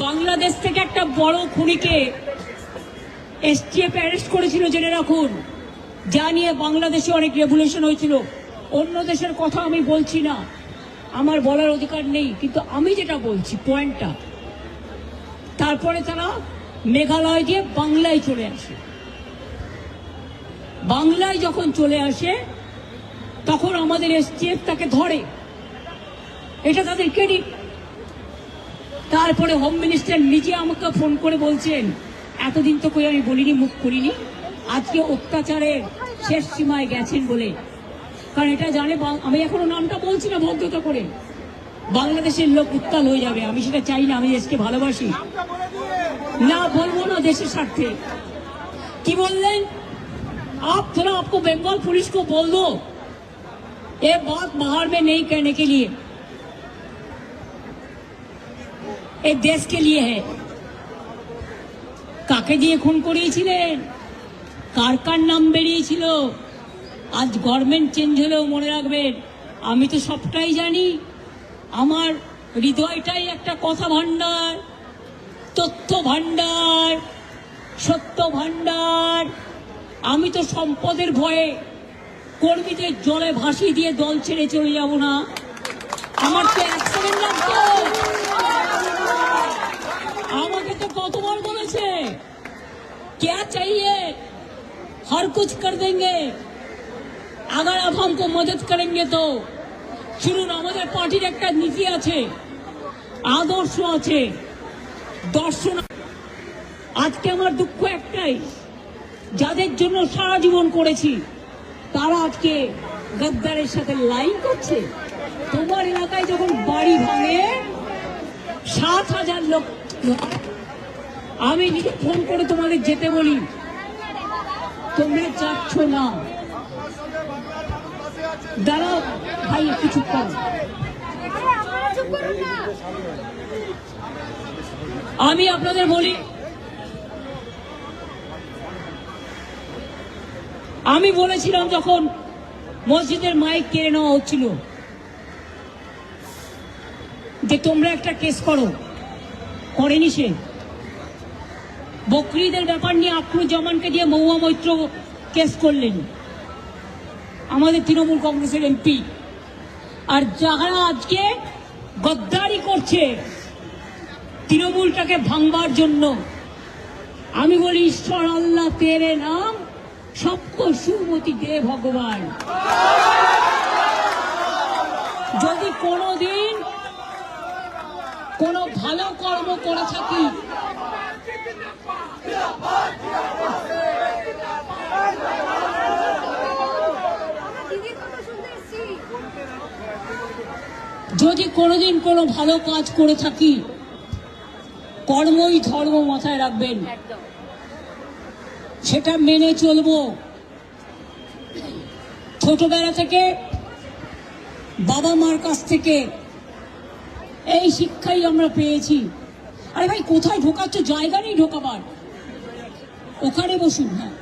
বাংলাদেশ থেকে একটা বড় খুনিকে এসটিএফ অ্যারেস্ট করেছিল, জেনে রাখুন। যা নিয়ে বাংলাদেশে অনেক রেভলিউশন হয়েছিল। অন্য দেশের কথা আমি বলছি না, আমার বলার অধিকার নেই, কিন্তু আমি যেটা বলছি পয়েন্টটা। তারপরে তারা মেঘালয় দিয়ে বাংলায় চলে আসে। বাংলায় যখন চলে আসে তখন আমাদের এসটিএফ তাকে ধরে, এটা তাদের ক্রেডিট। তারপরে হোম মিনিস্টার নিজে আমাকে ফোন করে বলছেন, এতদিন তো কই আমি বলিনি, মুখ করিনি, আজকে অত্যাচারের শেষ সীমায় গেছেন বলে। কারণ এটা জানে, আমি এখনো নামটা বলছি না ভদ্রতা করে, বাংলাদেশের লোক উত্তাল হয়ে যাবে। আমি সেটা চাই না, আমি দেশকে ভালোবাসি, না বলবো না দেশের স্বার্থে। কি বললেন? आप थोड़ा आपको बंगाल पुलिस को बोल दो ये बात बाहर में नहीं कहने के लिए, एक देश के लिए है। কাকে দিয়ে খুন করিয়েছিলেন, কার কার নাম বেরিয়েছিল? আজ গভর্নমেন্ট চেঞ্জ হলেও মনে রাখবেন, আমি তো সবটাই জানি। আমার হৃদয়টাই একটা কথা ভান্ডার, তথ্য ভান্ডার, সত্য ভান্ডার। আমি তো সম্পদের ভয়ে কর্মীদের জলে ভাসিয়ে দিয়ে দল ছেড়ে চলে যাব না। আমার তো এক সেকেন্ড লাগতো। আমাকে তো কতবার বলেছে, क्या चाहिए हर कुछ कर देंगे अगर आप हमको मदद करेंगे तो। শুনুন, আমাদের পার্টির একটা নীতি আছে, আদর্শ আছে, দর্শন। আজকে আমার দুঃখ একটাই, যাদের জন্য সারা জীবন করেছি তারা আজকে গদ্দারের সাথে লাইন করছে। তোমার এলাকায় যখন বাড়ি ভাঙে 7,000 লোক, আমি নিজে ফোন করে তোমাদের যেতে বলি, তোমরা যাচ্ছ না। দাঁড়াও ভাই, একটু চুপ করো। আমি আপনাদের বলি, আমি বলেছিলাম যখন মসজিদের মাইক কেড়ে নেওয়া হচ্ছিল যে তোমরা একটা কেস করো, করেনি সে। বকরিদের ব্যাপার নিয়ে আখরুজ্জামানকে দিয়ে মহুয়া মৈত্র কেস করলেন, আমাদের তৃণমূল কংগ্রেসের এমপি। আর যারা আজকে গদ্দারি করছে তৃণমূলটাকে ভাঙবার জন্য, আমি বলি ঈশ্বর আল্লাহ তেরে নাম সবকো সুমতি দে ভগবান। যদি কোনোদিন কোনো ভালো কর্ম করে থাকি, যদি কোনোদিন কোনো ভালো কাজ করে থাকি, কর্মই ধর্ম মাথায় রাখবেন, সেটা মেনে চলবো। ছোটবেলা থেকে বাবা মার কাছ থেকে এই শিক্ষাই আমরা পেয়েছি। আরে ভাই, কোথায় ঢোকাচ্ছ? জায়গা নেই ঢোকাবার, ওখানে বসুন। হ্যাঁ,